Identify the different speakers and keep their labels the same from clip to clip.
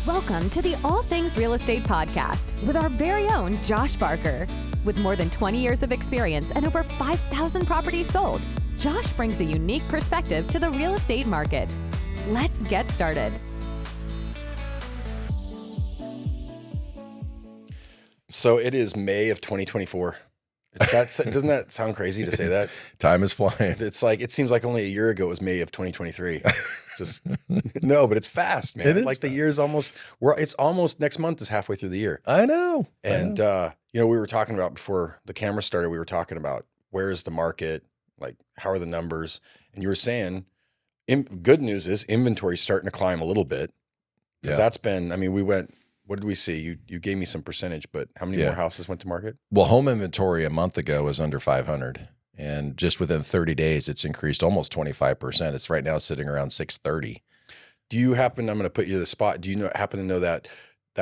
Speaker 1: Welcome to the All Things Real Estate Podcast with our very own Josh Barker. With more than 20 years of experience and over 5,000 properties sold, Josh brings a unique perspective to the real estate market. Let's get started.
Speaker 2: So it is May of 2024. Doesn't that sound crazy to say that?
Speaker 3: Time is flying.
Speaker 2: It's like, it seems like only a year ago it was May of 2023. Just no, but it's fast, man.
Speaker 3: It is
Speaker 2: like the
Speaker 3: fast.
Speaker 2: year's it's almost next month is halfway through the year.
Speaker 3: I know.
Speaker 2: And, we were talking about before the camera started, we were talking about where is the market? Like, how are the numbers? And you were saying, good news is inventory's starting to climb a little bit. Because that's been, we went, what did we see? You gave me some percentage, but how many more houses went to market?
Speaker 3: Well, home inventory a month ago was under 500. And just within 30 days, it's increased almost 25%. It's right now sitting around 630.
Speaker 2: Do you happen, I'm going to put you to the spot, do you happen to know that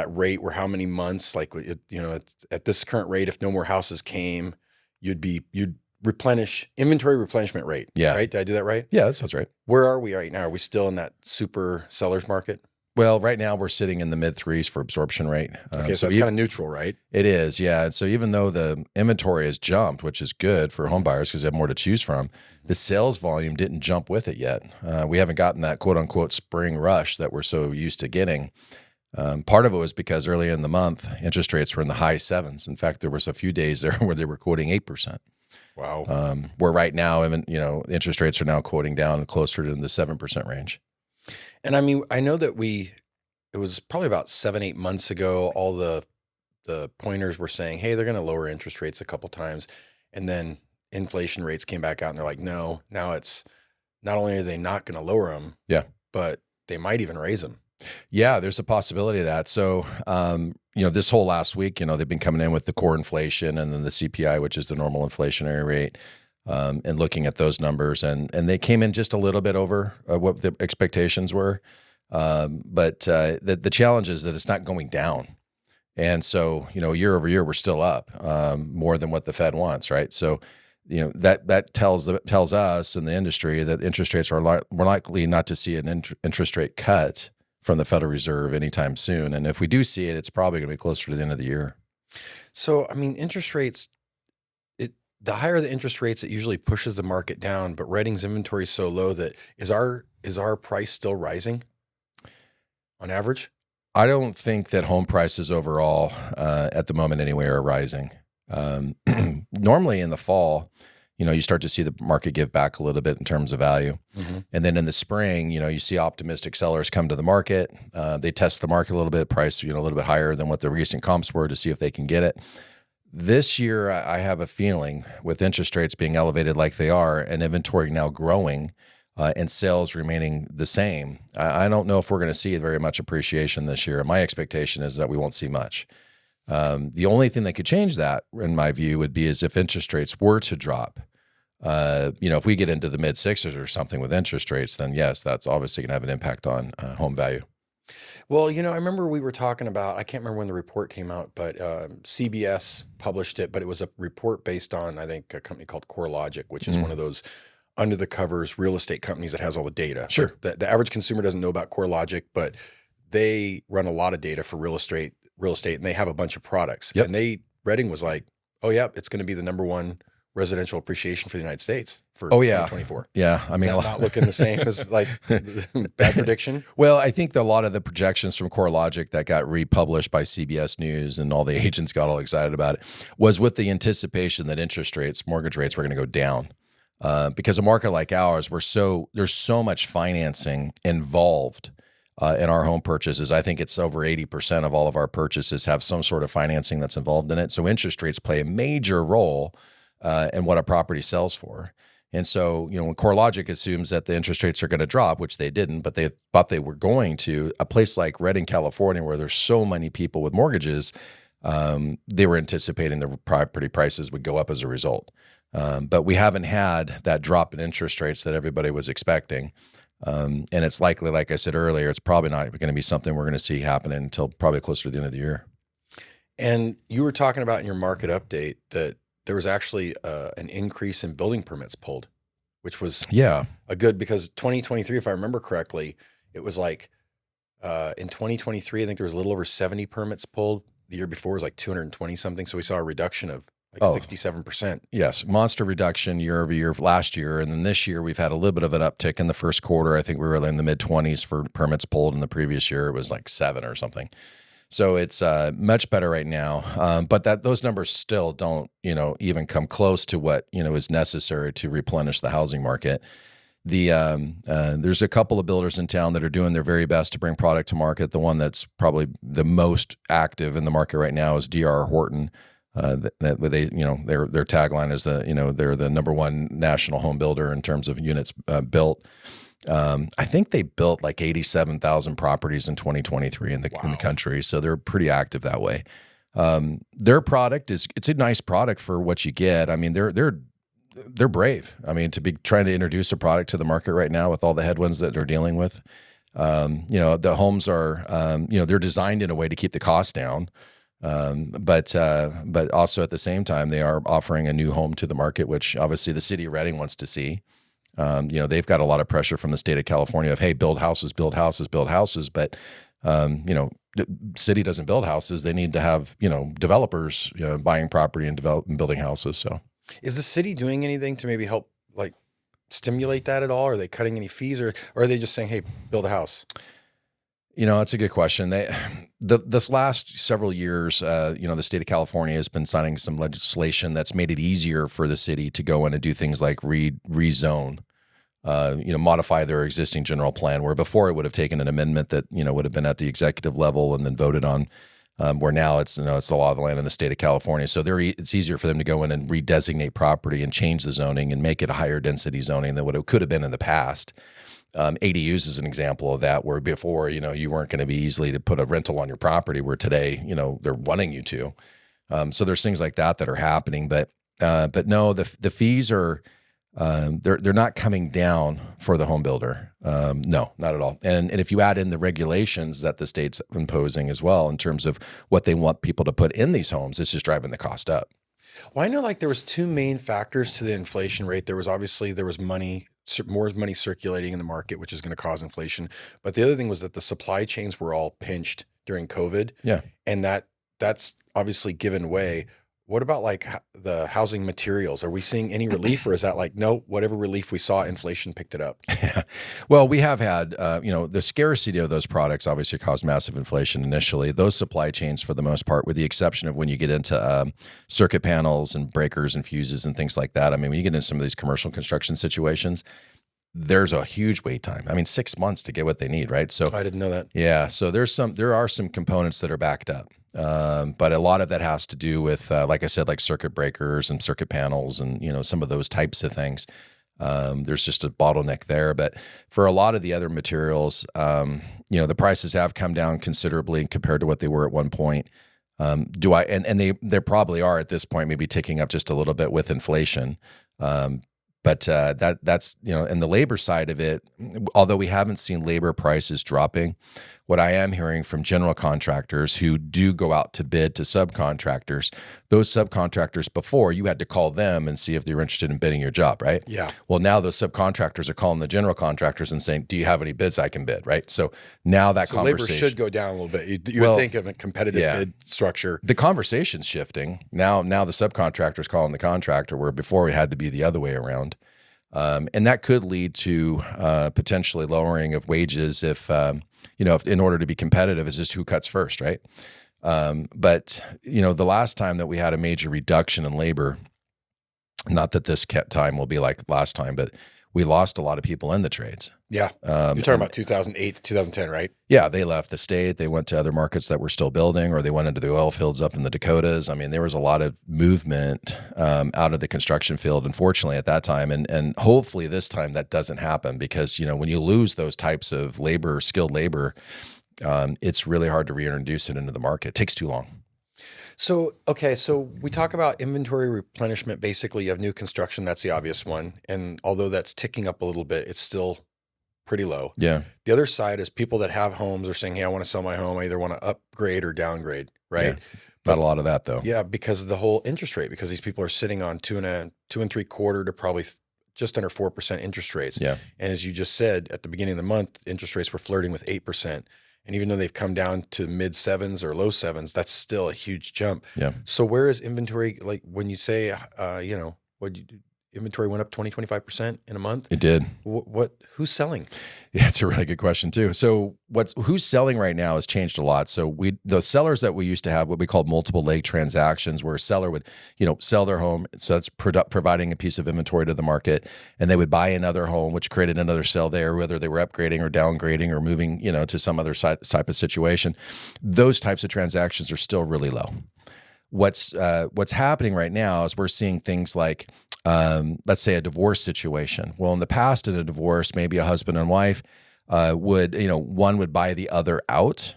Speaker 2: rate where how many months, like, at this current rate, if no more houses came, you'd replenish, inventory replenishment rate, right? Did I do that right?
Speaker 3: Yeah, that sounds right.
Speaker 2: Where are we right now? Are we still in that super seller's market?
Speaker 3: Well, right now we're sitting in the mid threes for absorption rate.
Speaker 2: Okay, so it's kind of neutral, right?
Speaker 3: It is, yeah. And so even though the inventory has jumped, which is good for home buyers because they have more to choose from, the sales volume didn't jump with it yet. We haven't gotten that quote unquote spring rush that we're so used to getting. Part of it was because earlier in the month, interest rates were in the high sevens. In fact, there was a few days there where they were quoting 8%.
Speaker 2: Wow.
Speaker 3: Where right now, interest rates are now quoting down closer to the 7% range.
Speaker 2: And I know that it was probably about 7-8 months ago, all the pointers were saying, hey, they're going to lower interest rates a couple times. And then inflation rates came back out and they're like, no, now it's not only are they not going to lower them, but they might even raise them.
Speaker 3: Yeah, there's a possibility of that. So, this whole last week, they've been coming in with the core inflation and then the CPI, which is the normal inflationary rate. And looking at those numbers, and they came in just a little bit over what the expectations were. But the challenge is that it's not going down. And so, year over year, we're still up more than what the Fed wants, right? So, that tells us in the industry that interest rates are more likely not to see an interest rate cut from the Federal Reserve anytime soon. And if we do see it, it's probably going to be closer to the end of the year.
Speaker 2: So, interest rates, the higher the interest rates, it usually pushes the market down, but Redding's inventory is so low that is our price still rising on average?
Speaker 3: I don't think that home prices overall, at the moment anyway, are rising. Normally in the fall, you start to see the market give back a little bit in terms of value. Mm-hmm. And then in the spring, you see optimistic sellers come to the market. They test the market a little bit, price, a little bit higher than what the recent comps were to see if they can get it. This year, I have a feeling with interest rates being elevated like they are and inventory now growing and sales remaining the same, I don't know if we're going to see very much appreciation this year. My expectation is that we won't see much. The only thing that could change that, in my view, would be is if interest rates were to drop. If we get into the mid sixes or something with interest rates, then yes, that's obviously going to have an impact on home value.
Speaker 2: Well, I remember we were talking about, I can't remember when the report came out, but CBS published it, but it was a report based on, I think, a company called CoreLogic, which is one of those under the covers real estate companies that has all the data.
Speaker 3: Sure.
Speaker 2: Like the average consumer doesn't know about CoreLogic, but they run a lot of data for real estate, and they have a bunch of products.
Speaker 3: Yep.
Speaker 2: And Redding was like, oh, yeah, it's going to be the number one residential appreciation for the United States for 2024.
Speaker 3: Yeah.
Speaker 2: Is that not looking the same as like bad prediction?
Speaker 3: Well, I think that a lot of the projections from CoreLogic that got republished by CBS News and all the agents got all excited about it was with the anticipation that mortgage rates were going to go down. Because a market like ours, there's so much financing involved in our home purchases. I think it's over 80% of all of our purchases have some sort of financing that's involved in it. So interest rates play a major role in what a property sells for. And so, when CoreLogic assumes that the interest rates are going to drop, which they didn't, but they thought they were going to, a place like Redding, California, where there's so many people with mortgages, they were anticipating the property prices would go up as a result. But we haven't had that drop in interest rates that everybody was expecting. And it's likely, like I said earlier, it's probably not going to be something we're going to see happening until probably closer to the end of the year.
Speaker 2: And you were talking about in your market update that there was actually an increase in building permits pulled, which was a good, because 2023, if I remember correctly, it was like In 2023, I think there was a little over 70 permits pulled. The year before was like 220 something. So we saw a reduction of like 67%.
Speaker 3: Yes, monster reduction year over year last year. And then this year we've had a little bit of an uptick in the first quarter. I think we were in the mid-20s for permits pulled. In the previous year, it was like 7 or something. So it's much better right now. But those numbers still don't, even come close to what, is necessary to replenish the housing market. There's a couple of builders in town that are doing their very best to bring product to market. The one that's probably the most active in the market right now is D.R. Horton. Their tagline is they're the number one national home builder in terms of units built. I think they built like 87,000 properties in 2023 in the country, so they're pretty active that way. Their product it's a nice product for what you get. I mean, they're brave. I mean, to be trying to introduce a product to the market right now with all the headwinds that they're dealing with. The homes are, they're designed in a way to keep the cost down. But also at the same time, they are offering a new home to the market, which obviously the city of Redding wants to see. They've got a lot of pressure from the state of California of, hey, build houses. But, the city doesn't build houses. They need to have, developers, buying property and building houses. So.
Speaker 2: Is the city doing anything to maybe help like stimulate that at all? Are they cutting any fees or are they just saying, hey, build a house?
Speaker 3: It's a good question. This last several years, the state of California has been signing some legislation that's made it easier for the city to go in and do things like rezone, modify their existing general plan, where before it would have taken an amendment that, would have been at the executive level and then voted on. Where now it's the law of the land in the state of California. So it's easier for them to go in and redesignate property and change the zoning and make it a higher density zoning than what it could have been in the past. ADUs is an example of that, where before, you weren't going to be easily to put a rental on your property, where today, they're wanting you to. So there's things like that are happening, but no, the fees are, they're not coming down for the home builder. No, not at all. And if you add in the regulations that the state's imposing as well, in terms of what they want people to put in these homes, it's just driving the cost up.
Speaker 2: Well, I know like there was two main factors to the inflation rate. There was more money circulating in the market, which is going to cause inflation. But the other thing was that the supply chains were all pinched during COVID.
Speaker 3: Yeah.
Speaker 2: And that's obviously given way. What about like the housing materials? Are we seeing any relief, or is that like, no, whatever relief we saw, inflation picked it up?
Speaker 3: Yeah. Well, we have had, the scarcity of those products obviously caused massive inflation initially. Those supply chains, for the most part, with the exception of when you get into circuit panels and breakers and fuses and things like that. I mean, when you get into some of these commercial construction situations, there's a huge wait time. I mean, 6 months to get what they need, right? So
Speaker 2: I didn't know that.
Speaker 3: Yeah. So there are some components that are backed up. But a lot of that has to do with, like I said, like circuit breakers and circuit panels and, some of those types of things. There's just a bottleneck there. But for a lot of the other materials, the prices have come down considerably compared to what they were at one point. And they probably are at this point, maybe ticking up just a little bit with inflation. But that's, and the labor side of it, although we haven't seen labor prices dropping, what I am hearing from general contractors who do go out to bid to subcontractors, those subcontractors before, you had to call them and see if they were interested in bidding your job, right?
Speaker 2: Yeah.
Speaker 3: Well, now those subcontractors are calling the general contractors and saying, do you have any bids I can bid, right? So now that conversation—
Speaker 2: labor should go down a little bit. You would think of a competitive bid structure.
Speaker 3: The conversation's shifting. Now the subcontractor's calling the contractor, where before we had to be the other way around. And that could lead to potentially lowering of wages if in order to be competitive, it's just who cuts first, right? But the last time that we had a major reduction in labor, not that this time will be like last time, but we lost a lot of people in the trades.
Speaker 2: Yeah. You're talking about 2008 to 2010, right?
Speaker 3: Yeah. They left the state. They went to other markets that were still building, or they went into the oil fields up in the Dakotas. I mean, there was a lot of movement out of the construction field, unfortunately, at that time. And hopefully this time that doesn't happen, because, when you lose those types of labor, skilled labor, it's really hard to reintroduce it into the market. It takes too long.
Speaker 2: So we talk about inventory replenishment, basically, of new construction. That's the obvious one. And although that's ticking up a little bit, it's still pretty low.
Speaker 3: Yeah.
Speaker 2: The other side is people that have homes are saying, hey, I want to sell my home. I either want to upgrade or downgrade, right?
Speaker 3: Yeah. Not a lot of that, though.
Speaker 2: Yeah, because of the whole interest rate, because these people are sitting on 2.75% to probably just under 4% interest rates.
Speaker 3: Yeah.
Speaker 2: And as you just said, at the beginning of the month, interest rates were flirting with 8%. And even though they've come down to mid sevens or low sevens, that's still a huge jump.
Speaker 3: Yeah.
Speaker 2: So where is inventory? Like when you say, what you do? Inventory went up 20-25% in a month.
Speaker 3: It did.
Speaker 2: Who's selling?
Speaker 3: Yeah, it's a really good question too. So who's selling right now has changed a lot. So the sellers that we used to have what we called multiple leg transactions, where a seller would, sell their home. So that's providing a piece of inventory to the market, and they would buy another home, which created another sale there, whether they were upgrading or downgrading or moving, to some other type of situation. Those types of transactions are still really low. What's happening right now is we're seeing things like, let's say a divorce situation. Well, in the past, in a divorce, maybe a husband and wife one would buy the other out.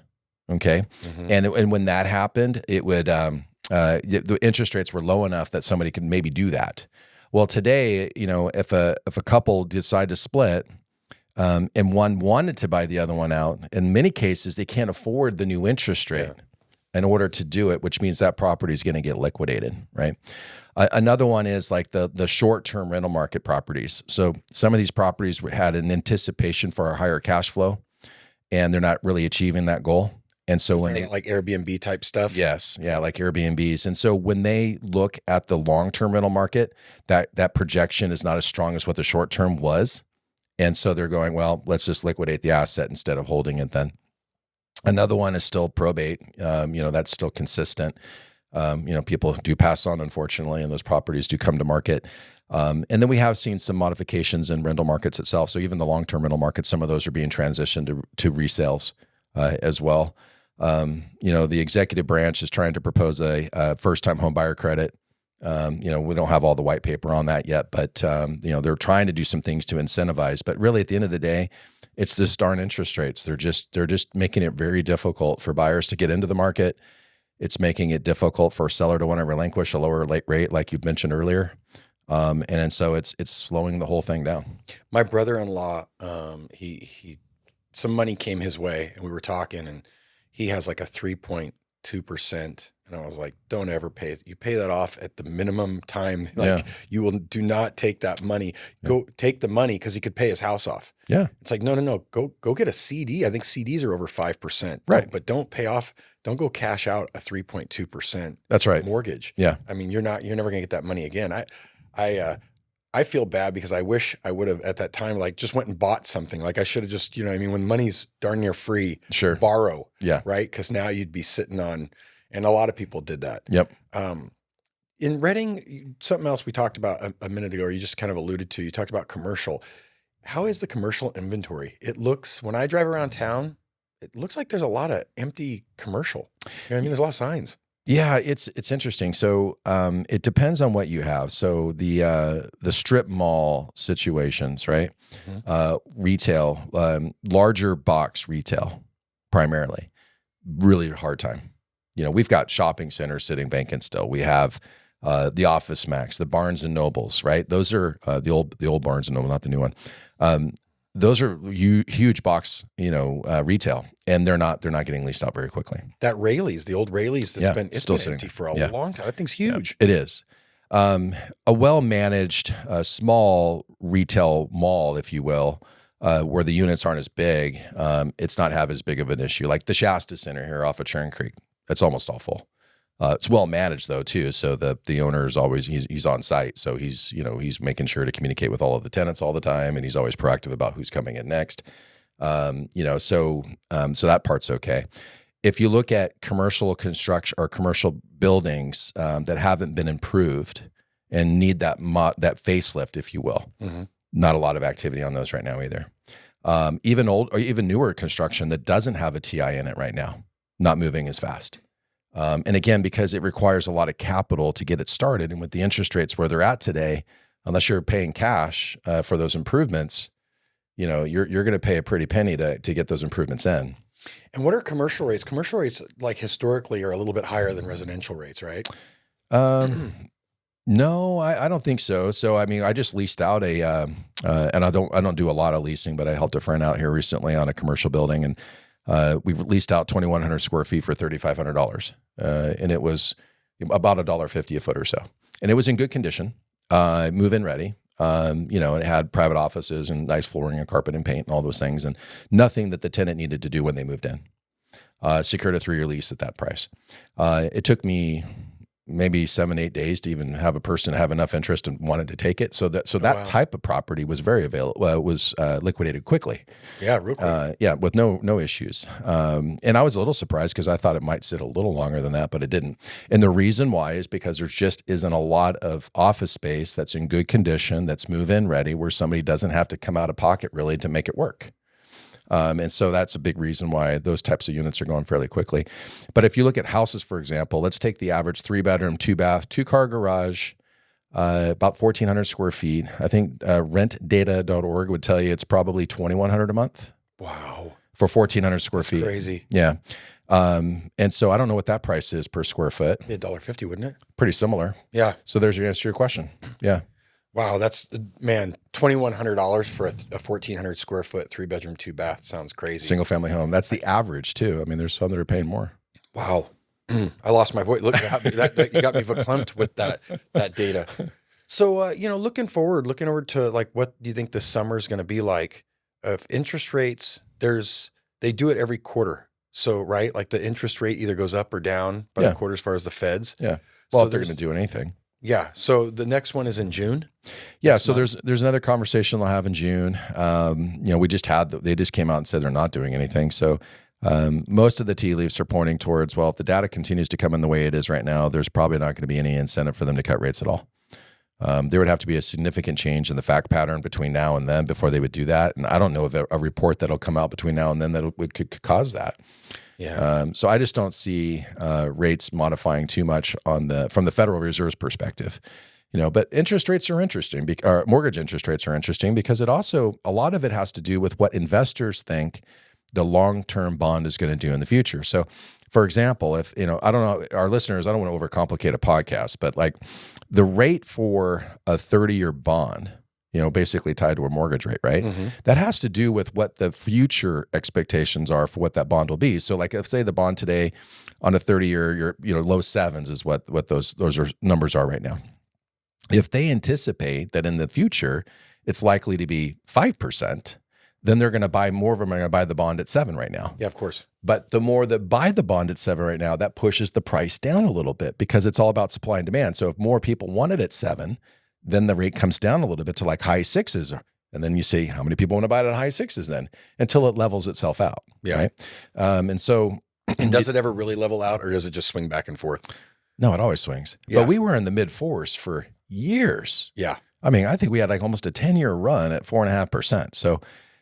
Speaker 3: Okay. Mm-hmm. And when that happened, it would, the interest rates were low enough that somebody could maybe do that. Well, today, if a couple decide to split, and one wanted to buy the other one out, in many cases, they can't afford the new interest rate in order to do it, which means that property is going to get liquidated, right? Another one is like the short-term rental market properties. So some of these properties had an anticipation for a higher cash flow, and they're not really achieving that goal. And so when they
Speaker 2: like Airbnb type stuff,
Speaker 3: yes, yeah, like Airbnbs. And so when they look at the long-term rental market, that projection is not as strong as what the short-term was, and so they're going, well, let's just liquidate the asset instead of holding it then. Another one is still probate. That's still consistent. People do pass on, unfortunately, and those properties do come to market. And then we have seen some modifications in rental markets itself. So even the long-term rental markets, some of those are being transitioned to resales as well. The executive branch is trying to propose a first-time home buyer credit. We don't have all the white paper on that yet, but they're trying to do some things to incentivize. But really, at the end of the day, it's this darn interest rates. They're just making it very difficult for buyers to get into the market. It's making it difficult for a seller to want to relinquish a lower rate, like you mentioned earlier, and so it's slowing the whole thing down.
Speaker 2: My brother-in-law, he some money came his way, and we were talking, and he has like a 3.2%. And I was like, don't ever pay it. You pay that off at the minimum time. You do not take that money. Go take the money because he could pay his house off.
Speaker 3: Yeah.
Speaker 2: It's like, no. Go get a CD. I think CDs are over 5%.
Speaker 3: Right.
Speaker 2: But don't pay off. Don't go cash out a 3.2%.
Speaker 3: That's right.
Speaker 2: Mortgage.
Speaker 3: Yeah.
Speaker 2: I mean, you're never going to get that money again. I feel bad because I wish I would have at that time, like just went and bought something. Like I should have just, when money's darn near free,
Speaker 3: sure,
Speaker 2: borrow.
Speaker 3: Yeah.
Speaker 2: Right. Because now you'd be sitting on. And a lot of people did that.
Speaker 3: Yep.
Speaker 2: In Redding, something else we talked about a minute ago, or you just kind of alluded to, you talked about commercial. How is the commercial inventory? It looks, when I drive around town, it looks like there's a lot of empty commercial. There's a lot of signs.
Speaker 3: Yeah, it's interesting. So it depends on what you have. So the strip mall situations, right? Mm-hmm. Retail, larger box retail, primarily, really hard time. We've got shopping centers sitting vacant still. We have the Office Max, the Barnes and Nobles, right? Those are the old Barnes and Noble, not the new one. Those are huge box, retail, and they're not getting leased out very quickly.
Speaker 2: That Rayleigh's, the old Rayleigh's, it's been empty for a long time. That thing's huge.
Speaker 3: Yeah, it is. A well-managed small retail mall, if you will, where the units aren't as big, it's not have as big of an issue. Like the Shasta Center here off of Churn Creek. It's almost all full. It's well managed though too. So the owner is always he's on site. So he's making sure to communicate with all of the tenants all the time, and he's always proactive about who's coming in next. So that part's okay. If you look at commercial construction or commercial buildings that haven't been improved and need that facelift, if you will, mm-hmm. Not a lot of activity on those right now either. Even old or even newer construction that doesn't have a TI in it right now, not moving as fast. And again, because it requires a lot of capital to get it started, and with the interest rates where they're at today, unless you're paying cash for those improvements, you're going to pay a pretty penny to get those improvements in.
Speaker 2: And what are commercial rates? Commercial rates, like historically, are a little bit higher than residential rates, right?
Speaker 3: No, I don't think so. So I just leased out and I don't do a lot of leasing, but I helped a friend out here recently on a commercial building, and we've leased out 2,100 square feet for $3,500. And it was about $1.50 a foot or so. And it was in good condition, move-in ready. It had private offices and nice flooring and carpet and paint and all those things, and nothing that the tenant needed to do when they moved in. secured a 3-year lease at that price. It took me maybe 7-8 days to even have a person have enough interest and wanted to take it. So that type of property was very available. Was liquidated quickly.
Speaker 2: Yeah, real quick.
Speaker 3: With no issues. And I was a little surprised because I thought it might sit a little longer than that, but it didn't. And the reason why is because there just isn't a lot of office space that's in good condition, that's move-in ready, where somebody doesn't have to come out of pocket really to make it work. And so that's a big reason why those types of units are going fairly quickly. But if you look at houses, for example, let's take the average 3-bedroom, 2-bath, 2-car garage, about 1,400 square feet. I think rentdata.org would tell you it's probably $2,100 a month.
Speaker 2: Wow.
Speaker 3: For 1,400 square feet.
Speaker 2: Crazy.
Speaker 3: Yeah. And so I don't know what that price is per square foot.
Speaker 2: $1.50, wouldn't it?
Speaker 3: Pretty similar.
Speaker 2: Yeah.
Speaker 3: So there's your answer to your question. Yeah.
Speaker 2: Wow, that's, man, $2,100 for a 1,400 square foot 3-bedroom, 2-bath sounds crazy.
Speaker 3: Single family home. That's the average too. I mean, there's some that are paying more.
Speaker 2: Wow. I lost my voice. Look, that you got me verklempt with that data. So, looking over to like, what do you think the summer is going to be like? If interest rates, they do it every quarter. So, right, like the interest rate either goes up or down by the quarter as far as the feds.
Speaker 3: Yeah. Well,
Speaker 2: so
Speaker 3: if they're going to do anything.
Speaker 2: Yeah. So the next one is in June.
Speaker 3: Yeah. So there's another conversation they'll have in June. They just came out and said they're not doing anything. So most of the tea leaves are pointing towards, well, if the data continues to come in the way it is right now, there's probably not going to be any incentive for them to cut rates at all. There would have to be a significant change in the fact pattern between now and then before they would do that. And I don't know of a report that'll come out between now and then that could cause that. Yeah. So I just don't see rates modifying too much from the Federal Reserve's perspective. But interest rates are interesting, or mortgage interest rates are interesting because a lot of it has to do with what investors think the long-term bond is going to do in the future. So, for example, if, I don't know, our listeners, I don't want to overcomplicate a podcast, but like the rate for a 30-year bond, basically tied to a mortgage rate, right? Mm-hmm. That has to do with what the future expectations are for what that bond will be. So like, if say the bond today on a 30-year, low 7s is what those numbers are right now. If they anticipate that in the future, it's likely to be 5%, then they're going to buy more of them are going to buy the bond at 7 right now.
Speaker 2: Yeah, of course.
Speaker 3: But the more that buy the bond at 7 right now, that pushes the price down a little bit because it's all about supply and demand. So if more people want it at 7, then the rate comes down a little bit to like high 6s. And then you see how many people want to buy it at high 6s then until it levels itself out. Yeah. Right? And
Speaker 2: does it ever really level out or does it just swing back and forth?
Speaker 3: No, it always swings. Yeah. But we were in the mid 4s for years.
Speaker 2: Yeah.
Speaker 3: I mean, I think we had like almost a 10-year run at 4.5%. So,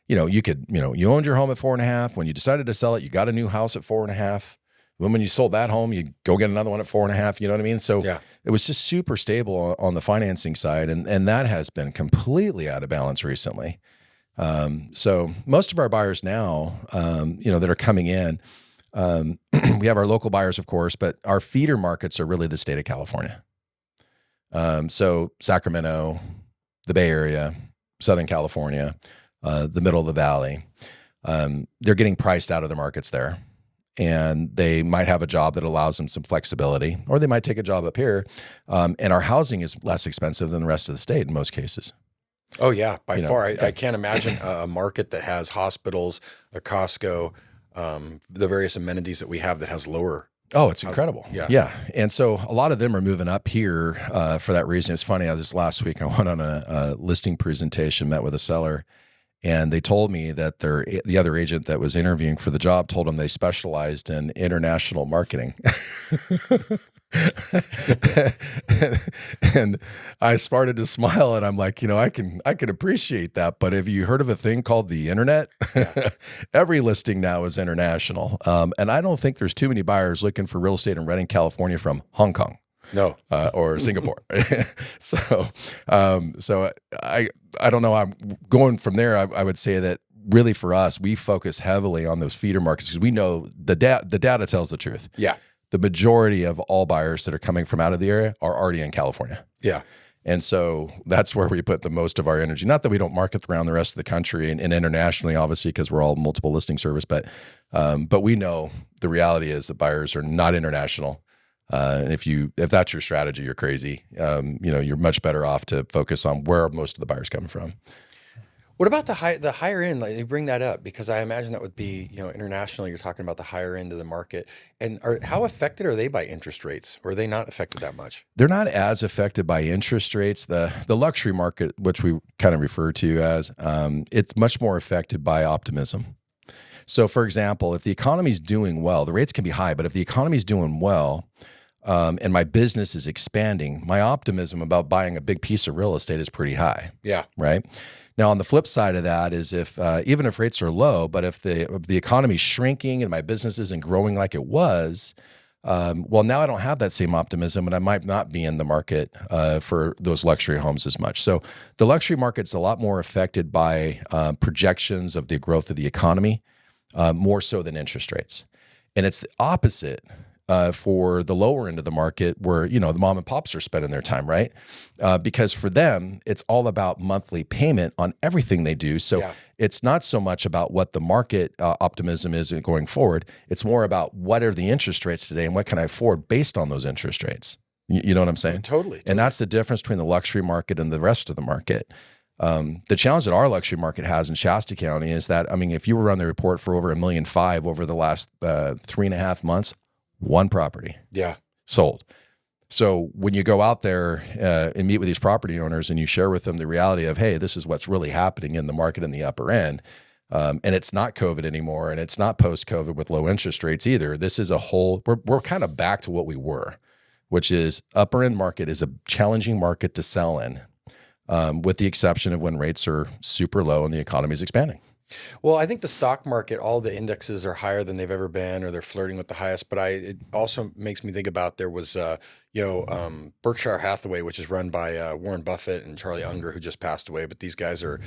Speaker 3: you could, you owned your home at 4.5. When you decided to sell it, you got a new house at 4.5. When you sold that home, you go get another one at 4.5. You know what I mean? So It was just super stable on the financing side. And that has been completely out of balance recently. So most of our buyers now, that are coming in, we have our local buyers, of course, but our feeder markets are really the state of California. So Sacramento, the Bay Area, Southern California, the middle of the valley, they're getting priced out of the markets there. And they might have a job that allows them some flexibility, or they might take a job up here. And our housing is less expensive than the rest of the state in most cases.
Speaker 2: Oh, yeah, by far. I can't imagine a market that has hospitals, a Costco, the various amenities that we have that has lower.
Speaker 3: Oh, it's incredible. Yeah. And so a lot of them are moving up here for that reason. It's funny, this last week I went on a listing presentation, met with a seller, and they told me that the other agent that was interviewing for the job told them they specialized in international marketing. and I started to smile, and I'm like, I can appreciate that. But have you heard of a thing called the internet? Every listing now is international. And I don't think there's too many buyers looking for real estate in Redding, California from Hong Kong.
Speaker 2: No.
Speaker 3: Or Singapore. So I don't know. I'm going from there. I would say that really for us, we focus heavily on those feeder markets because we know the data tells the truth.
Speaker 2: Yeah.
Speaker 3: The majority of all buyers that are coming from out of the area are already in California.
Speaker 2: Yeah.
Speaker 3: And so that's where we put the most of our energy. Not that we don't market around the rest of the country and internationally, obviously, because we're all multiple listing service, but we know the reality is that buyers are not international. And if that's your strategy, you're crazy. You're much better off to focus on where most of the buyers come from.
Speaker 2: What about the higher end? Like, you bring that up because I imagine that would be, international. You're talking about the higher end of the market, and how affected are they by interest rates, or are they not affected that much?
Speaker 3: They're not as affected by interest rates. The luxury market, which we kind of refer to as, it's much more affected by optimism. So, for example, if the economy's doing well, the rates can be high, but if the economy's doing well, and my business is expanding, my optimism about buying a big piece of real estate is pretty high.
Speaker 2: Yeah.
Speaker 3: Right. Now, on the flip side of that is if even if rates are low, but if the economy's shrinking and my business isn't growing like it was, well, now I don't have that same optimism, and I might not be in the market for those luxury homes as much. So the luxury market's a lot more affected by projections of the growth of the economy, more so than interest rates. And it's the opposite for the lower end of the market where, the mom and pops are spending their time, right? Because for them, it's all about monthly payment on everything they do. So it's not so much about what the market optimism is going forward. It's more about what are the interest rates today and what can I afford based on those interest rates. You know what I'm saying?
Speaker 2: Totally.
Speaker 3: And that's the difference between the luxury market and the rest of the market. The challenge that our luxury market has in Shasta County is that, if you were on the report for over $1.5 million over the last 3.5 months, one property sold. So when you go out there and meet with these property owners and you share with them the reality of, hey, this is what's really happening in the market in the upper end, and it's not COVID anymore, and it's not post-COVID with low interest rates either. This is we're kind of back to what we were, which is upper end market is a challenging market to sell in, with the exception of when rates are super low and the economy is expanding.
Speaker 2: Well, I think the stock market, all the indexes are higher than they've ever been, or they're flirting with the highest. But it also makes me think about there was, Berkshire Hathaway, which is run by Warren Buffett and Charlie Unger, who just passed away. But these guys are,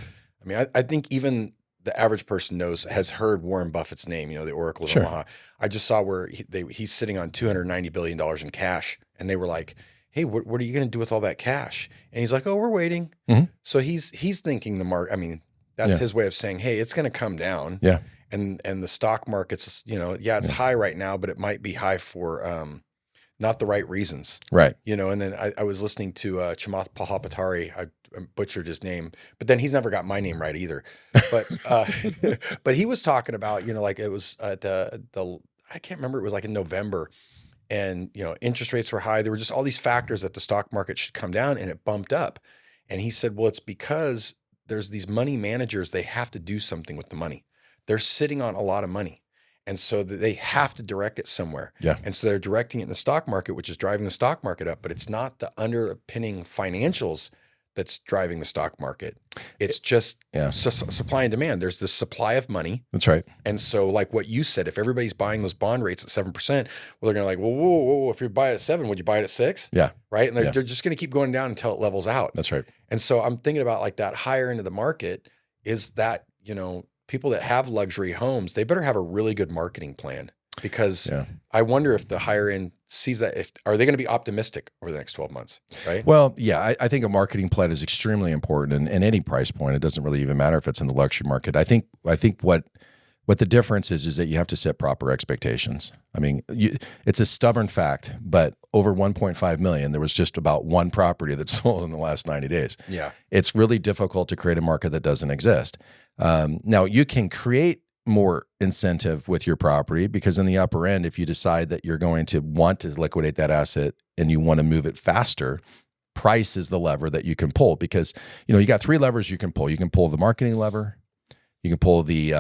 Speaker 2: I think even the average person has heard Warren Buffett's name. The Oracle of Omaha. I just saw where he's sitting on $290 billion in cash, and they were like, hey, what are you going to do with all that cash? And he's like, oh, we're waiting. Mm-hmm. So he's thinking the market. That's his way of saying, hey, it's going to come down. Yeah. And the stock market's, it's high right now, but it might be high for not the right reasons. Right. And then I was listening to Chamath Palihapitiya. I butchered his name, but then he's never got my name right either. But but he was talking about, like it was at the I can't remember, it was like in November, and interest rates were high. There were just all these factors that the stock market should come down, and it bumped up. And he said, well, it's because there's these money managers, they have to do something with the money. They're sitting on a lot of money. And so they have to direct it somewhere. Yeah. And so they're directing it in the stock market, which is driving the stock market up. But it's not the underpinning financials that's driving the stock market. It's just supply and demand. There's this supply of money. That's right. And so like what you said, if everybody's buying those bond rates at 7%, well, they're going to like, whoa, if you buy it at 7, would you buy it at 6? Yeah. Right. And they're just going to keep going down until it levels out. That's right. And so I'm thinking about like that higher end of the market is that, people that have luxury homes, they better have a really good marketing plan, because I wonder if the higher end sees that, are they going to be optimistic over the next 12 months, right?
Speaker 3: Well, yeah, I think a marketing plan is extremely important, and any price point. It doesn't really even matter if it's in the luxury market. I think what the difference is that you have to set proper expectations. It's a stubborn fact, but over 1.5 million, there was just about one property that sold in the last 90 days. Yeah. It's really difficult to create a market that doesn't exist. Now, you can create more incentive with your property, because in the upper end, if you decide that you're going to want to liquidate that asset and you want to move it faster, price is the lever that you can pull, because you got 3 levers you can pull. You can pull the marketing lever, you can pull the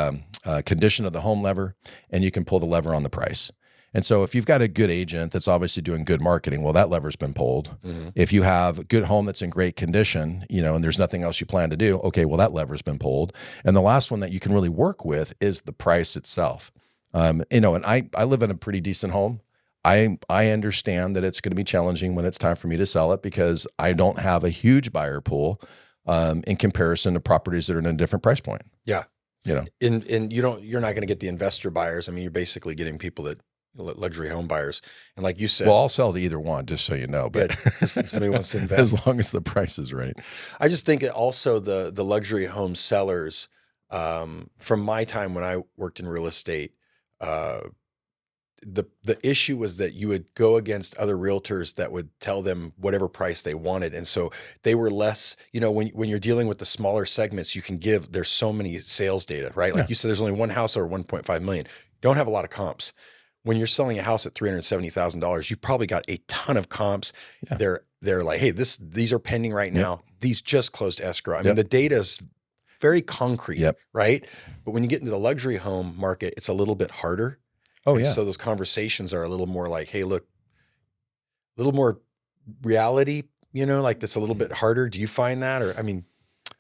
Speaker 3: condition of the home lever, and you can pull the lever on the price. And so if you've got a good agent that's obviously doing good marketing, well, that lever's been pulled. Mm-hmm. If you have a good home that's in great condition, and there's nothing else you plan to do, okay, well, that lever's been pulled. And the last one that you can really work with is the price itself. And I live in a pretty decent home. I understand that it's going to be challenging when it's time for me to sell it, because I don't have a huge buyer pool in comparison to properties that are in a different price point. Yeah.
Speaker 2: And you're not going to get the investor buyers. You're basically getting people that luxury home buyers. And like you said,
Speaker 3: well, I'll sell to either one, just so you know, but
Speaker 2: somebody wants to invest,
Speaker 3: as long as the price is right.
Speaker 2: I just think that also the luxury home sellers, from my time when I worked in real estate, the issue was that you would go against other realtors that would tell them whatever price they wanted. And so they were less, when you're dealing with the smaller segments, there's so many sales data, right? Like you said, there's only one house over 1.5 million. You don't have a lot of comps. When you're selling a house at $370,000, you've probably got a ton of comps. Yeah. They're like, hey, these are pending right now. These just closed escrow. I mean, the data is very concrete, right? But when you get into the luxury home market, it's a little bit harder. Oh, and so those conversations are a little more like, hey, look, a little more reality, like that's a little bit harder. Do you find that? Or, I mean,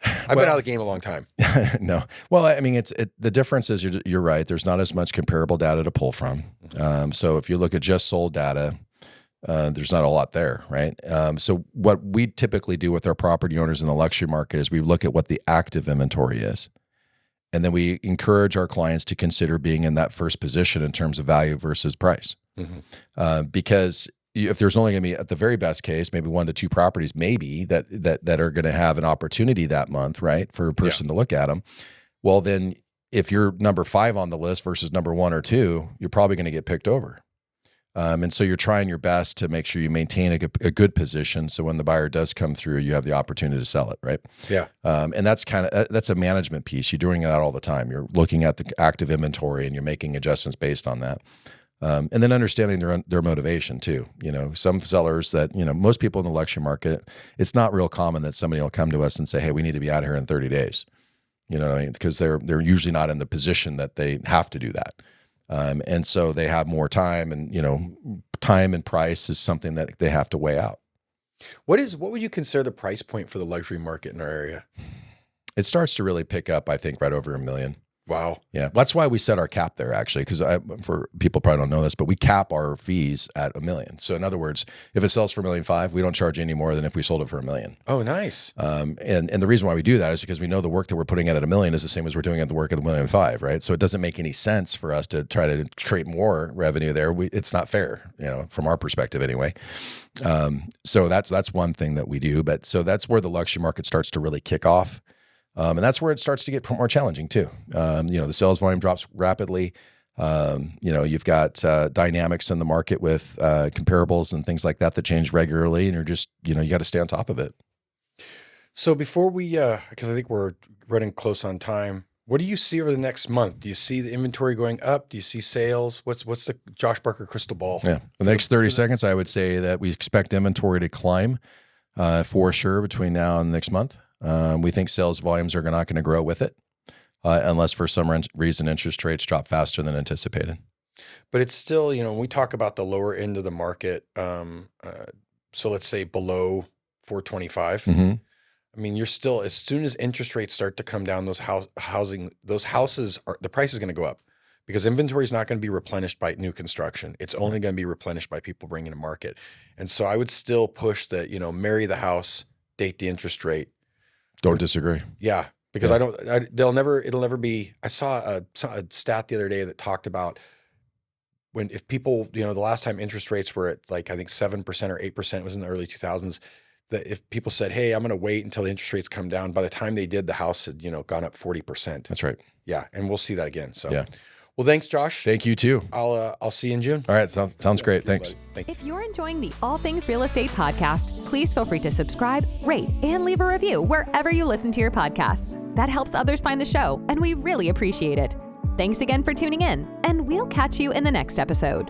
Speaker 2: I've been out of the game a long time.
Speaker 3: No. Well, I mean, the difference is you're right. There's not as much comparable data to pull from. So if you look at just sold data, there's not a lot there, right? So what we typically do with our property owners in the luxury market is we look at what the active inventory is. And then we encourage our clients to consider being in that first position in terms of value versus price. Because if there's only going to be, at the very best case, maybe 1 to 2 properties, maybe that are going to have an opportunity that month, right, for a person to look at them. Well, then if you're number 5 on the list versus number 1 or 2, you're probably going to get picked over. And so you're trying your best to make sure you maintain a good position. So when the buyer does come through, you have the opportunity to sell it, right?
Speaker 2: Yeah.
Speaker 3: And that's a management piece. You're doing that all the time. You're looking at the active inventory and you're making adjustments based on that. And then understanding their motivation too. Some sellers that, most people in the luxury market, it's not real common that somebody will come to us and say, hey, we need to be out of here in 30 days. You know what I mean? Because they're usually not in the position that they have to do that. And so they have more time, and time and price is something that they have to weigh out.
Speaker 2: What would you consider the price point for the luxury market in our area?
Speaker 3: It starts to really pick up, I think, right over $1 million.
Speaker 2: Wow.
Speaker 3: Yeah. That's why we set our cap there, actually, because for people probably don't know this, but we cap our fees at $1 million. So in other words, if it sells for $1.5 million, we don't charge any more than if we sold it for $1 million.
Speaker 2: Oh, nice.
Speaker 3: And the reason why we do that is because we know the work that we're putting in at $1 million is the same as we're doing at the work at $1.5 million, right? So it doesn't make any sense for us to try to create more revenue there. It's not fair, from our perspective anyway. So that's one thing that we do. But so that's where the luxury market starts to really kick off. And that's where it starts to get more challenging too. The sales volume drops rapidly. You've got dynamics in the market with comparables and things like that change regularly, and you're just, you got to stay on top of it.
Speaker 2: So before we, because I think we're running close on time, what do you see over the next month? Do you see the inventory going up? Do you see sales? What's the Josh Barker crystal ball?
Speaker 3: Yeah, the next 30 seconds, I would say that we expect inventory to climb for sure between now and next month. We think sales volumes are not going to grow with it unless for some reason interest rates drop faster than anticipated.
Speaker 2: But it's still, when we talk about the lower end of the market, so let's say below 425, I mean, you're still, as soon as interest rates start to come down, those houses the price is going to go up because inventory is not going to be replenished by new construction. It's only going to be replenished by people bringing to market. And so I would still push that, marry the house, date the interest rate.
Speaker 3: Don't disagree.
Speaker 2: Yeah, because it'll never be. I saw a stat the other day that talked about if people, the last time interest rates were at I think 7% or 8%, was in the early 2000s, that if people said, hey, I'm going to wait until the interest rates come down, by the time they did, the house had, gone up 40%.
Speaker 3: That's right.
Speaker 2: Yeah. And we'll see that again. So,
Speaker 3: yeah.
Speaker 2: Well, thanks, Josh.
Speaker 3: Thank you too.
Speaker 2: I'll see you in June.
Speaker 3: All right. Sounds great. Thanks.
Speaker 1: If you're enjoying the All Things Real Estate podcast, please feel free to subscribe, rate, and leave a review wherever you listen to your podcasts. That helps others find the show, and we really appreciate it. Thanks again for tuning in, and we'll catch you in the next episode.